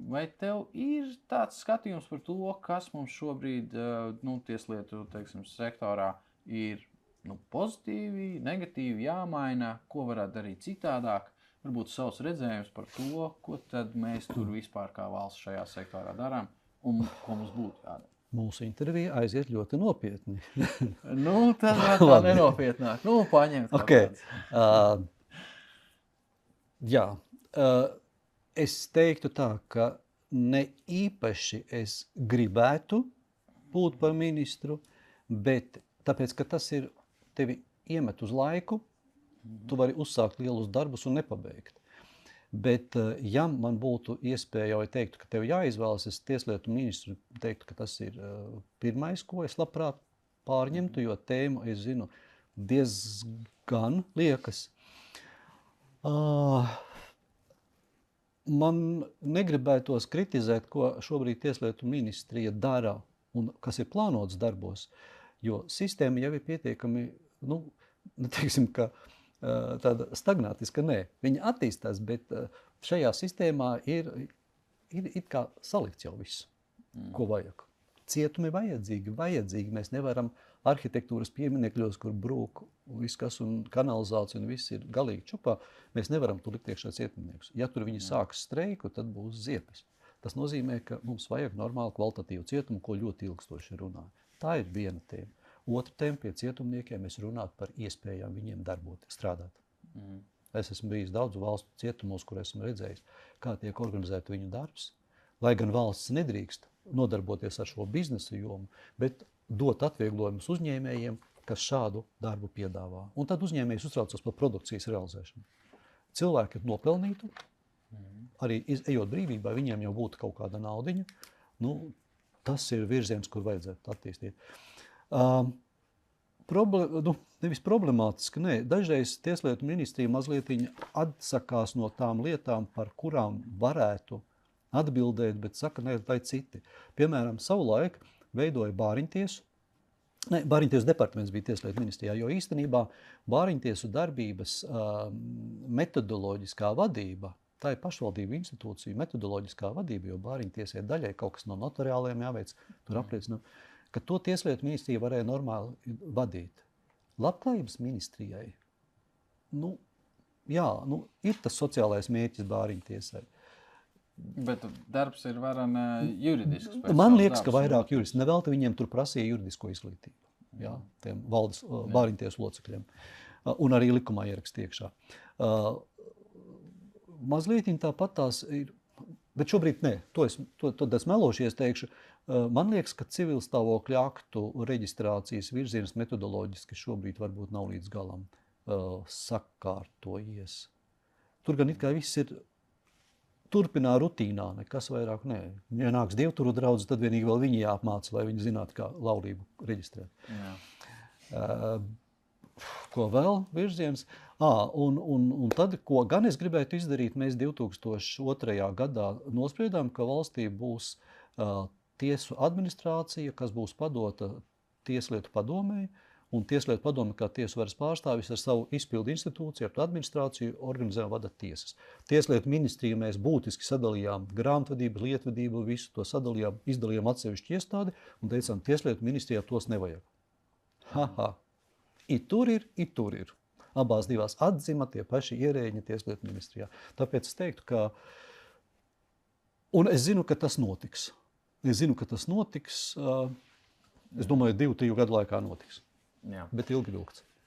vai tev ir tāds skatījums par to, kas mums šobrīd tieslietu sektorā ir pozitīvi, negatīvi jāmaina, ko varētu darīt citādāk? Varbūt savs redzējums par to, ko tad mēs tur vispār kā valsts šajā sektorā darām un ko mums būtu jādara. Mūsu intervija aiziet ļoti nopietni. Tas var tā nenopietnāk. Paņemt. Okay. Es teiktu tā, ka ne īpaši es gribētu būt par ministru, bet tāpēc, ka tas ir tevi iemet uz laiku, tu vari uzsākt lielus darbus un nepabeigt. Bet, ja man būtu iespēja, jau teiktu, ka tev jāizvēlas, es tieslietu ministru teiktu, ka tas ir pirmais, ko es labprāt pārņemtu, jo tēmu, es zinu, diezgan liekas. Man negribētos kritizēt, ko šobrīd tieslietu ministrija dara un kas ir plānots darbos, jo sistēma jau ir pietiekami, teiksim, ka tāda stagnātiska, viņa attīstās, bet šajā sistēmā ir kā salikts jau viss, ko vajag. Cietumi vajadzīgi. Mēs nevaram arhitektūras pieminekļos, kur brūk viss kas un kanalizācija un viss ir galīgi čupā, mēs nevaram tur likt iekšā cietumniekus. Ja tur viņi sāks streiku, tad būs ziepes. Tas nozīmē, ka mums vajag normālu kvalitatīvu cietumu, ko ļoti ilgstoši runā. Tā ir viena tēma. Otra tēma pie cietumniekiem mēs runāt par iespējām viņiem strādāt. Es esmu bijis daudzu valstu cietumos, kur esmu redzējis, kā tiek organizēta viņu darbs. Lai gan valsts nedrīkst nodarboties ar šo biznesa jomu, bet dot atvieglojumus uzņēmējiem, kas šādu darbu piedāvā. Un tad uzņēmējs uztraucas par produkcijas realizēšanu. Cilvēki nopelnītu, arī ejot brīvībā, viņiem jau būtu kaut kāda naudiņa. Tas ir virziens, kur vajadzētu attīstīt. Nevis problemātiski, dažreiz tieslietu ministrija mazliet atsakās no tām lietām, par kurām varētu atbildēt, bet saka, tai citi. Piemēram, savulaik veidoja Bāriņtiesu. Bāriņtiesu departaments bija tieslietu ministrijā, jo īstenībā Bāriņtiesu darbības metodoloģiskā vadība, tā ir pašvaldību institūcija metodoloģiskā vadība, jo Bāriņtiesai daļai kaut kas no notariāliem jāveic, tur apliecinām, ka to tieslietu ministrija varēja normāli vadīt. Labklājības ministrijai, ir tas sociālais mērķis Bāriņtiesai. Bet darbs ir varan juridisks. Man liekas, ka vairāk juristi. Nevelti viņiem tur prasīja juridisko izglītību. Tiem valdes Bāriņtiesu locekļiem. Un arī likumā ierakst iekšā. Mazliet tāpat tās ir, bet šobrīd to es melošies teikšu. Man liekas, ka civilstāvokļa aktu reģistrācijas virziens metodoloģiski šobrīd varbūt nav līdz galam sakārtojies. Tur gan it kā viss ir turpinā rutīnā, nekas vairāk nē. Ja nāks dievturu draudzi, tad vienīgi vēl viņi jāapmāca, lai viņi zinātu, kā laulību reģistrēt. Ko vēl virziens? Un tad, ko gan es gribētu izdarīt, mēs 2002. Gadā nospriedām, ka valstī būs tiesu administrācija, kas būs padota tieslietu padomei, un tieslietu padome kā tiesu varas pārstāvis ar savu izpildu institūciju, ar administrāciju organizē un vada tiesas. Tieslietu ministriju mēs būtiski sadalījām grāmatvedību, lietvedību, visu to sadalījām, izdalījām atsevišķu iestādi un teicām, tieslietu ministrijā tos nevajag. Tur ir. Abās divās atzima tie paši ierēģi tieslietu ministrijā. Tāpēc es teiktu, ka, un es zinu, ka tas notiks. Es domāju, 2-3 gadu laikā notiks. Bet ilgi vilkts.